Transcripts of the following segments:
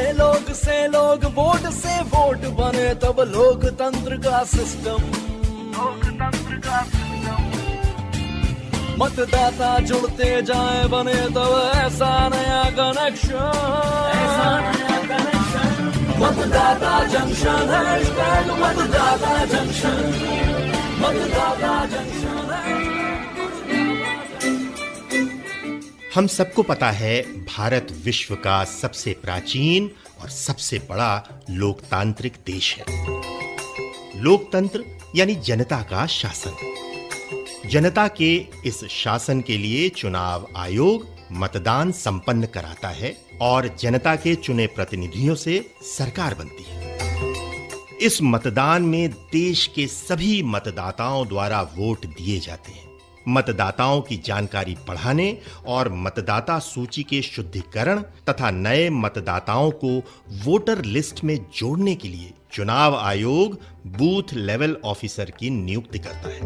से लोग वोट से वोट बने, तब लोकतंत्र का सिस्टम। मतदाता जुड़ते जाए बने तब ऐसा नया कनेक्शन। मतदाता जंक्शन, हैशटैग मतदाता जंक्शन, मतदाता जंक्शन। हम सबको पता है भारत विश्व का सबसे प्राचीन और सबसे बड़ा लोकतांत्रिक देश है। लोकतंत्र यानी जनता का शासन। जनता के इस शासन के लिए चुनाव आयोग मतदान संपन्न कराता है और जनता के चुने प्रतिनिधियों से सरकार बनती है। इस मतदान में देश के सभी मतदाताओं द्वारा वोट दिए जाते हैं। मतदाताओं की जानकारी बढ़ाने और मतदाता सूची के शुद्धिकरण तथा नए मतदाताओं को वोटर लिस्ट में जोड़ने के लिए चुनाव आयोग बूथ लेवल ऑफिसर की नियुक्ति करता है।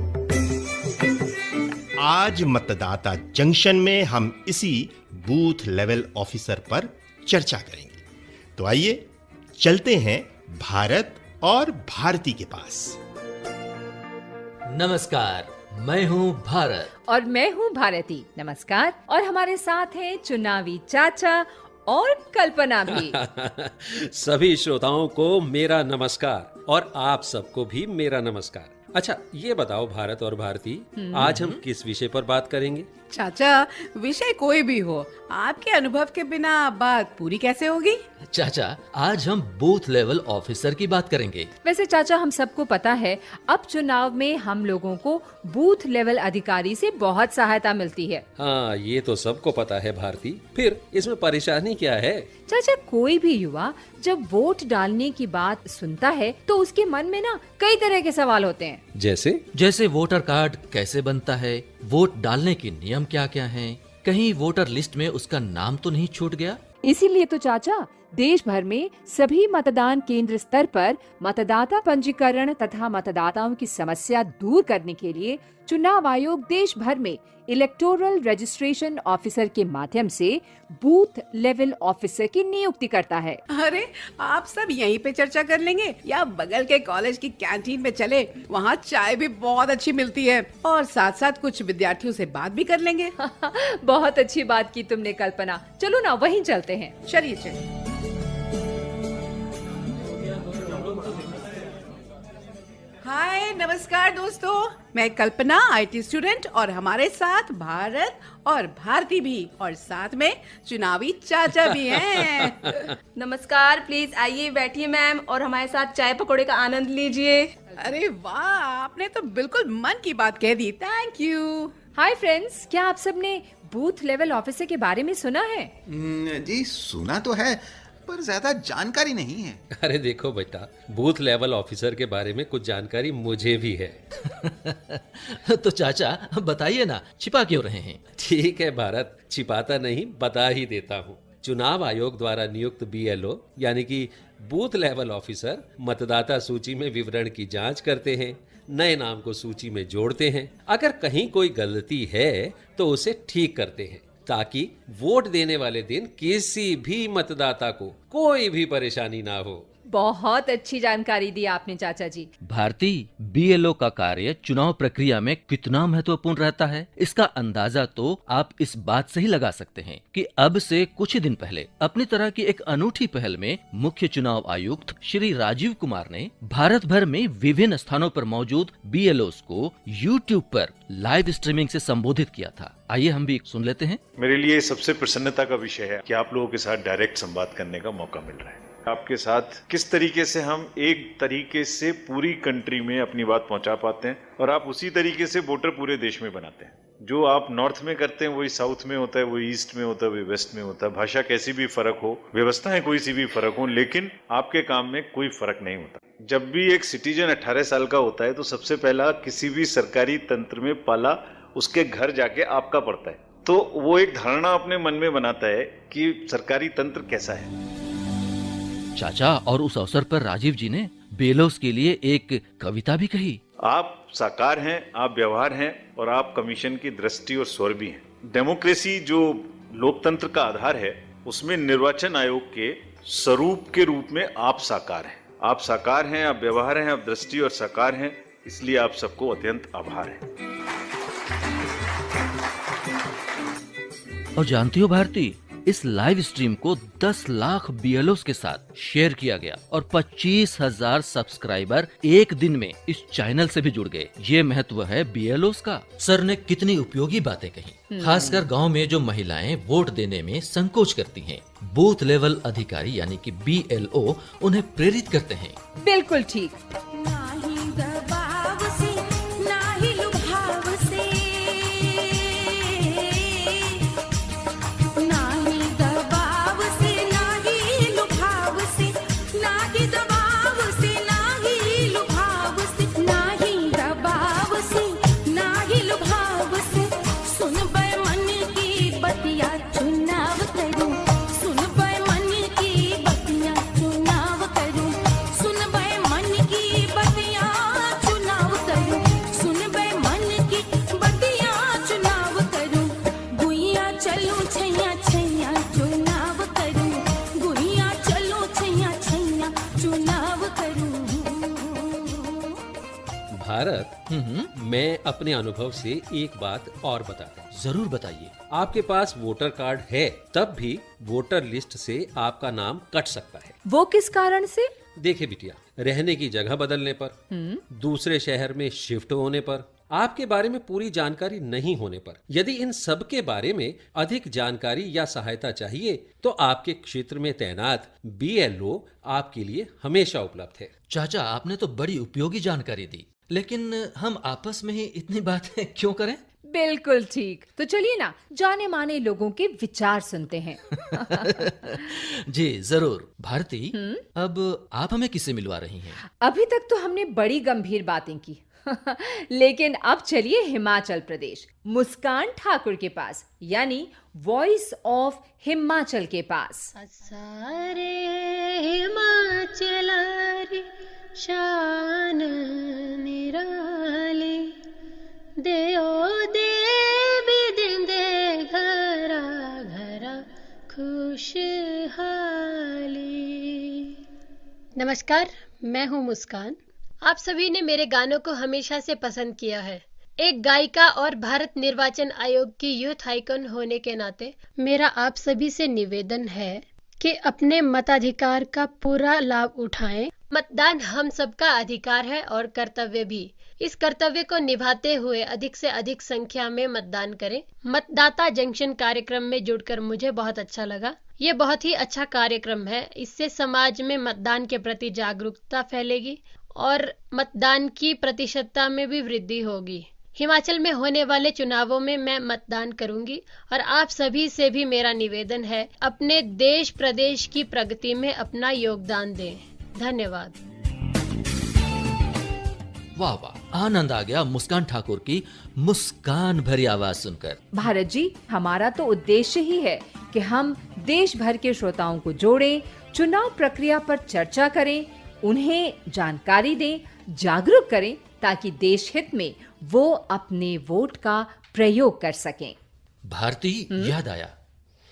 आज मतदाता जंक्शन में हम इसी बूथ लेवल ऑफिसर पर चर्चा करेंगे। तो आइए चलते हैं भारत और भारती के पास। नमस्कार, मैं हूँ भारत और मैं हूँ भारती। नमस्कार। और हमारे साथ हैं चुनावी चाचा और कल्पना भी। सभी श्रोताओं को मेरा नमस्कार और आप सबको भी मेरा नमस्कार। अच्छा, ये बताओ भारत और भारती, आज हम किस विषय पर बात करेंगे? चाचा, विषय कोई भी हो, आपके अनुभव के बिना बात पूरी कैसे होगी? चाचा, आज हम बूथ लेवल ऑफिसर की बात करेंगे। वैसे चाचा, हम सबको पता है अब चुनाव में हम लोगों को बूथ लेवल अधिकारी से बहुत सहायता मिलती है। हाँ, ये तो सबको पता है भारती। फिर इसमें परेशानी क्या है? चाचा, कोई भी युवा जब वोट डालने की बात सुनता है तो उसके मन में ना कई तरह के सवाल होते हैं। जैसे वोटर कार्ड कैसे बनता है, वोट डालने के नियम क्या क्या हैं, कहीं वोटर लिस्ट में उसका नाम तो नहीं छूट गया। इसीलिए तो चाचा, देश भर में सभी मतदान केंद्र स्तर पर मतदाता पंजीकरण तथा मतदाताओं की समस्या दूर करने के लिए चुनाव आयोग देश भर में इलेक्टोरल रजिस्ट्रेशन ऑफिसर के माध्यम से बूथ लेवल ऑफिसर की नियुक्ति करता है। अरे, आप सब यहीं पे चर्चा कर लेंगे या बगल के कॉलेज की कैंटीन में चले, वहाँ चाय भी बहुत अच्छी मिलती है और साथ साथ कुछ विद्यार्थियों से बात भी कर लेंगे। बहुत अच्छी बात की तुमने कल्पना। चलो ना, वहीं चलते हैं। चलिए चलिए। हाय, नमस्कार दोस्तों, मैं कल्पना, आईटी स्टूडेंट, और हमारे साथ भारत और भारती भी, और साथ में चुनावी चाचा भी हैं। नमस्कार, प्लीज आइए, बैठिए मैम, और हमारे साथ चाय पकौड़े का आनंद लीजिए। अरे वाह, आपने तो बिल्कुल मन की बात कह दी। Thank you. हाय फ्रेंड्स, क्या आप सबने बूथ लेवल ऑफिसर के बारे में सुना है? जी, सुना तो है, पर ज्यादा जानकारी नहीं है। अरे देखो बेटा, बूथ लेवल ऑफिसर के बारे में कुछ जानकारी मुझे भी है। तो चाचा बताइए ना, छिपा क्यों रहे हैं? ठीक है भारत, छिपाता नहीं, बता ही देता हूँ। चुनाव आयोग द्वारा नियुक्त BLO यानी कि बूथ लेवल ऑफिसर मतदाता सूची में विवरण की जांच करते हैं, नए नाम को सूची में जोड़ते हैं, अगर कहीं कोई गलती है तो उसे ठीक करते हैं, ताकि वोट देने वाले दिन किसी भी मतदाता को कोई भी परेशानी ना हो। बहुत अच्छी जानकारी दी आपने चाचा जी। भारती, BLO का कार्य चुनाव प्रक्रिया में कितना महत्वपूर्ण रहता है, इसका अंदाजा तो आप इस बात से ही लगा सकते हैं कि अब से कुछ ही दिन पहले अपनी तरह की एक अनूठी पहल में मुख्य चुनाव आयुक्त श्री राजीव कुमार ने भारत भर में विभिन्न स्थानों पर मौजूद BLOs को YouTube पर लाइव स्ट्रीमिंग से संबोधित किया था। आइए हम भी सुन लेते हैं। मेरे लिए सबसे प्रसन्नता का विषय है कि आप लोगों के साथ डायरेक्ट संवाद करने का मौका मिल रहा है। आपके साथ किस तरीके से हम एक तरीके से पूरी कंट्री में अपनी बात पहुंचा पाते हैं, और आप उसी तरीके से वोटर पूरे देश में बनाते हैं। जो आप नॉर्थ में करते हैं वही साउथ में होता है, वही ईस्ट में होता है, वही वेस्ट में होता है। भाषा कैसी भी फर्क हो, व्यवस्थाएं कोई सी भी फर्क हो, लेकिन आपके काम में कोई फर्क नहीं होता। जब भी एक सिटीजन 18 साल का होता है तो सबसे पहला किसी भी सरकारी तंत्र में पाला उसके घर जाके आपका पड़ता है, तो वो एक धारणा अपने मन में बनाता है कि सरकारी तंत्र कैसा है। चाचा, और उस अवसर पर राजीव जी ने BLOs के लिए एक कविता भी कही। आप साकार हैं, आप व्यवहार हैं, और आप कमीशन की दृष्टि और स्वर भी हैं। डेमोक्रेसी जो लोकतंत्र का आधार है, उसमें निर्वाचन आयोग के स्वरूप के रूप में आप साकार हैं। आप साकार हैं, आप व्यवहार हैं, आप दृष्टि और साकार हैं, इसलिए आप सबको अत्यंत आभार है। और जानती हो भारती, इस लाइव स्ट्रीम को 10 लाख बीएलओस के साथ शेयर किया गया और 25,000 सब्सक्राइबर एक दिन में इस चैनल से भी जुड़ गए। ये महत्व है बीएलओस का। सर ने कितनी उपयोगी बातें कही, खासकर गांव में जो महिलाएं वोट देने में संकोच करती हैं। बूथ लेवल अधिकारी यानी कि बीएलओ उन्हें प्रेरित करते हैं। बिल्कुल ठीक। भारत, मैं अपने अनुभव से एक बात और बताता हूँ। जरूर बताइए। आपके पास वोटर कार्ड है, तब भी वोटर लिस्ट से आपका नाम कट सकता है। वो किस कारण से? देखिए बिटिया, रहने की जगह बदलने पर, दूसरे शहर में शिफ्ट होने पर, आपके बारे में पूरी जानकारी नहीं होने पर। यदि इन सब के बारे में अधिक जानकारी या सहायता चाहिए तो आपके क्षेत्र में तैनात बीएलओ आपके लिए हमेशा उपलब्ध है। चाचा, आपने तो बड़ी उपयोगी जानकारी दी, लेकिन हम आपस में ही इतनी बातें क्यों करें? बिल्कुल ठीक। तो चलिए ना, जाने माने लोगों के विचार सुनते हैं। जी जरूर। भारती, अब आप हमें किससे मिलवा रही हैं? अभी तक तो हमने बड़ी गंभीर बातें की लेकिन अब चलिए हिमाचल प्रदेश, मुस्कान ठाकुर के पास, यानी वॉइस ऑफ हिमाचल के पास। सारे हिमाचल रे शान निराले देओ देवी दिंदे घरा घरा खुशहाली। नमस्कार, मैं हूँ मुस्कान। आप सभी ने मेरे गानों को हमेशा से पसंद किया है। एक गायिका और भारत निर्वाचन आयोग की यूथ आइकन होने के नाते मेरा आप सभी से निवेदन है कि अपने मताधिकार का पूरा लाभ उठाएं। मतदान हम सबका अधिकार है और कर्तव्य भी। इस कर्तव्य को निभाते हुए अधिक से अधिक संख्या में मतदान करें। मतदाता जंक्शन कार्यक्रम में जुड़कर मुझे बहुत अच्छा लगा। ये बहुत ही अच्छा कार्यक्रम है। इससे समाज में मतदान के प्रति जागरूकता फैलेगी और मतदान की प्रतिशतता में भी वृद्धि होगी। हिमाचल में होने वाले चुनावों में मैं मतदान करूंगी और आप सभी से भी मेरा निवेदन है, अपने देश प्रदेश की प्रगति में अपना योगदान दें। धन्यवाद। वाह वाह, आनंद आ गया मुस्कान ठाकुर की मुस्कान भरी आवाज सुनकर। भारत जी, हमारा तो उद्देश्य ही है कि हम देश भर के श्रोताओं को जोड़ें, चुनाव प्रक्रिया पर चर्चा करें, उन्हें जानकारी दें, जागरूक करें, ताकि देश हित में वो अपने वोट का प्रयोग कर सकें। भारती, याद आया,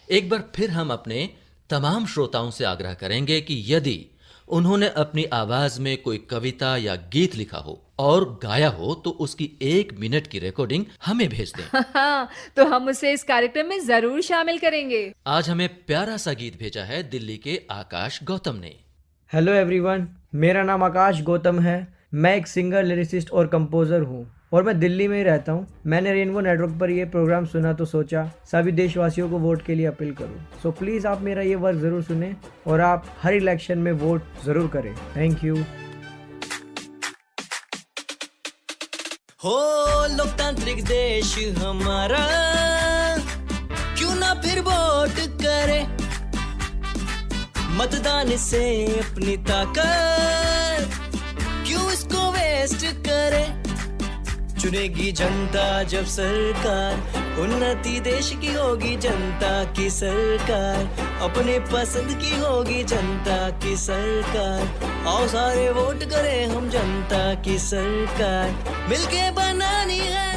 एक बार फिर हम अपने तमाम श्रोताओं से आग्रह करेंगे कि यदि उन्होंने अपनी आवाज में कोई कविता या गीत लिखा हो और गाया हो तो उसकी 1 मिनट की रिकॉर्डिंग हमें भेज दें। तो हम उसे इस कार्यक्रम में जरूर शामिल करेंगे। आज हमें प्यारा सा गीत भेजा है दिल्ली के आकाश गौतम ने। हेलो एवरीवन, मेरा नाम आकाश गौतम है। मैं एक सिंगर, लिरिसिस्ट और कंपोजर हूँ और मैं दिल्ली में ही रहता हूँ। मैंने रेनबो नेटवर्क पर ये प्रोग्राम सुना तो सोचा सभी देशवासियों को वोट के लिए अपील करूँ। सो प्लीज़ आप मेरा ये वर्क ज़रूर सुने और आप हर इलेक्शन में वोट ज़रूर करें। Thank you. हो लोकतांत्रिक देश हमारा, क्यों ना फिर वोट करे, मतदान से अपनी ताकत क्यों इसको वेस्ट करे। चुनेगी जनता जब सरकार, उन्नति देश की होगी जनता की सरकार, अपने पसंद की होगी जनता की सरकार। आओ सारे वोट करें हम जनता की सरकार, मिलके बनानी है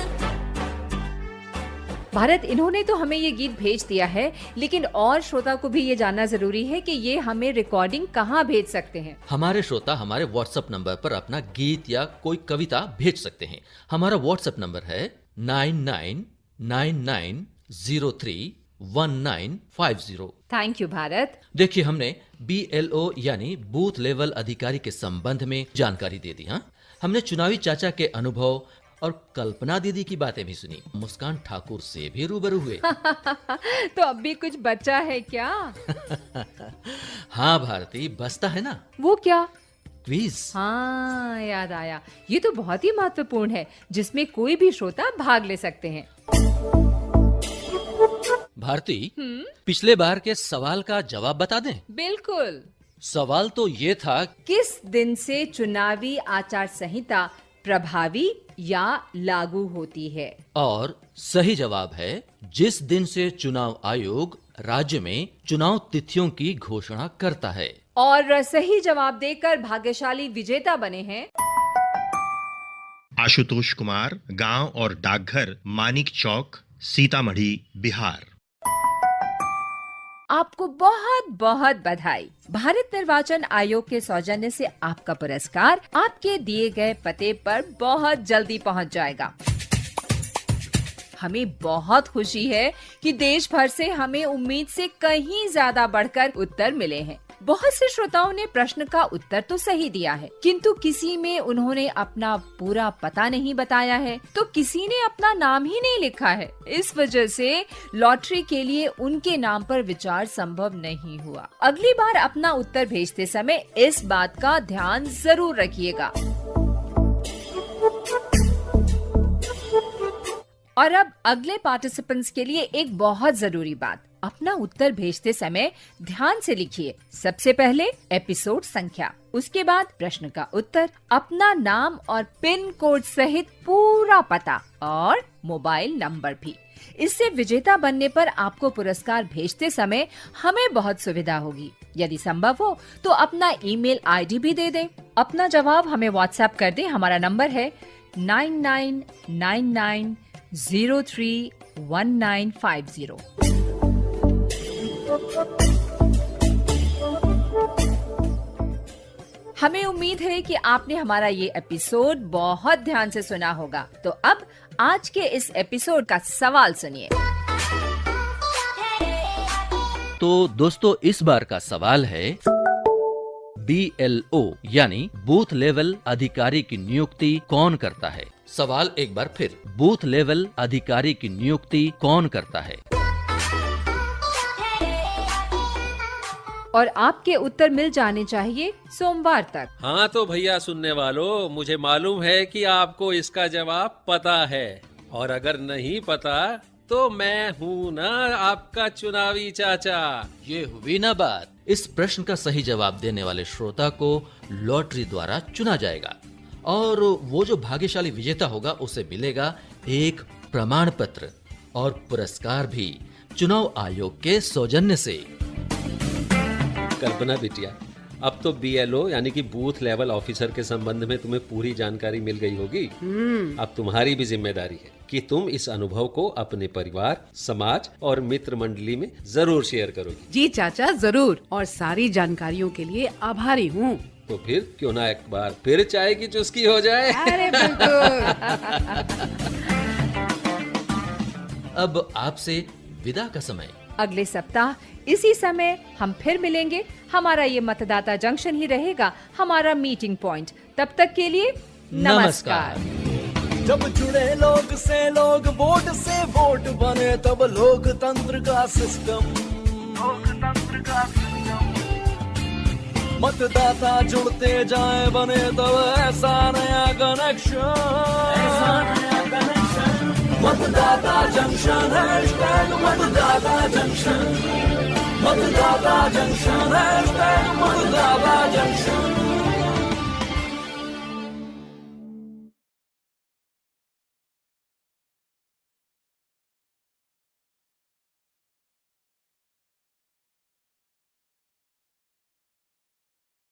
भारत, इन्होंने तो हमें ये गीत भेज दिया है, लेकिन और श्रोता को भी ये जानना जरूरी है कि ये हमें रिकॉर्डिंग कहाँ भेज सकते हैं। हमारे श्रोता हमारे व्हाट्सएप नंबर पर अपना गीत या कोई कविता भेज सकते हैं। हमारा व्हाट्सएप नंबर है 9999031950। Thank you Bharat. देखिए, हमने BLO यानी बूथ लेवल अधिकारी के संबंध में जानकारी दे दी। हाँ, हमने चुनावी चाचा के अनुभव और कल्पना दीदी की बातें भी सुनी। मुस्कान ठाकुर से भी रूबरू हुए। तो अब भी कुछ बचा है क्या? हाँ भारती, बचता है ना। वो क्या? क्विज। हाँ, याद आया। ये तो बहुत ही महत्वपूर्ण है, जिसमें कोई भी श्रोता भाग ले सकते हैं। भारती, पिछले बार के सवाल का जवाब बता दें? बिल्कुल। सवाल तो ये था, किस दिन से चुनावी आचार संहिता प्रभावी या लागू होती है? और सही जवाब है जिस दिन से चुनाव आयोग राज्य में चुनाव तिथियों की घोषणा करता है। और सही जवाब देकर भाग्यशाली विजेता बने हैं आशुतोष कुमार, गांव और डाकघर मानिक चौक, सीतामढ़ी, बिहार। आपको बहुत बहुत बधाई। भारत निर्वाचन आयोग के सौजन्य से आपका पुरस्कार आपके दिए गए पते पर बहुत जल्दी पहुंच जाएगा। हमें बहुत खुशी है कि देश भर से हमें उम्मीद से कहीं ज्यादा बढ़कर उत्तर मिले हैं। बहुत से श्रोताओं ने प्रश्न का उत्तर तो सही दिया है, किंतु किसी में उन्होंने अपना पूरा पता नहीं बताया है, तो किसी ने अपना नाम ही नहीं लिखा है। इस वजह से लॉटरी के लिए उनके नाम पर विचार संभव नहीं हुआ। अगली बार अपना उत्तर भेजते समय इस बात का ध्यान जरूर रखिएगा। और अब अगले पार्टिसिपेंट्स के लिए एक बहुत जरूरी बात, अपना उत्तर भेजते समय ध्यान से लिखिए। सबसे पहले एपिसोड संख्या, उसके बाद प्रश्न का उत्तर, अपना नाम और पिन कोड सहित पूरा पता और मोबाइल नंबर भी। इससे विजेता बनने पर आपको पुरस्कार भेजते समय हमें बहुत सुविधा होगी। यदि संभव हो तो अपना ईमेल आईडी भी दे दें। अपना जवाब हमें व्हाट्सएप कर दें। हमारा नंबर है 9999031950। हमें उम्मीद है कि आपने हमारा ये एपिसोड बहुत ध्यान से सुना होगा। तो अब आज के इस एपिसोड का सवाल सुनिए। तो दोस्तों, इस बार का सवाल है, BLO यानी बूथ लेवल अधिकारी की नियुक्ति कौन करता है? सवाल एक बार फिर, बूथ लेवल अधिकारी की नियुक्ति कौन करता है? और आपके उत्तर मिल जाने चाहिए सोमवार तक। हाँ तो भैया सुनने वालों, मुझे मालूम है कि आपको इसका जवाब पता है, और अगर नहीं पता तो मैं हूँ ना आपका चुनावी चाचा। ये हुई ना बात। इस प्रश्न का सही जवाब देने वाले श्रोता को लॉटरी द्वारा चुना जाएगा, और वो जो भाग्यशाली विजेता होगा उसे मिलेगा एक प्रमाण पत्र और पुरस्कार भी चुनाव आयोग के सौजन्य से। कल्पना बिटिया, अब तो BLO यानी कि बूथ लेवल ऑफिसर के संबंध में तुम्हें पूरी जानकारी मिल गई होगी। अब तुम्हारी भी जिम्मेदारी है कि तुम इस अनुभव को अपने परिवार, समाज और मित्र मंडली में जरूर शेयर करोगी। जी चाचा, जरूर। और सारी जानकारियों के लिए आभारी हूँ। तो फिर क्यों ना एक बार फिर चाय की चुस्की हो जाए। अरे बिल्कुल। अब आपसे विदा का समय। अगले सप्ताह इसी समय हम फिर मिलेंगे। हमारा ये मतदाता जंक्शन ही रहेगा हमारा मीटिंग पॉइंट। तब तक के लिए नमस्कार। जब जुड़े लोग से लोग, वोट से वोट बने, तब लोकतंत्र का सिस्टम मतदाता जुड़ते जाए बने, तब ऐसा नया कनेक्शन। मतदाता जंक्शन, मतदाता जंक्शन, मतदाता जंक्शन, मतदाता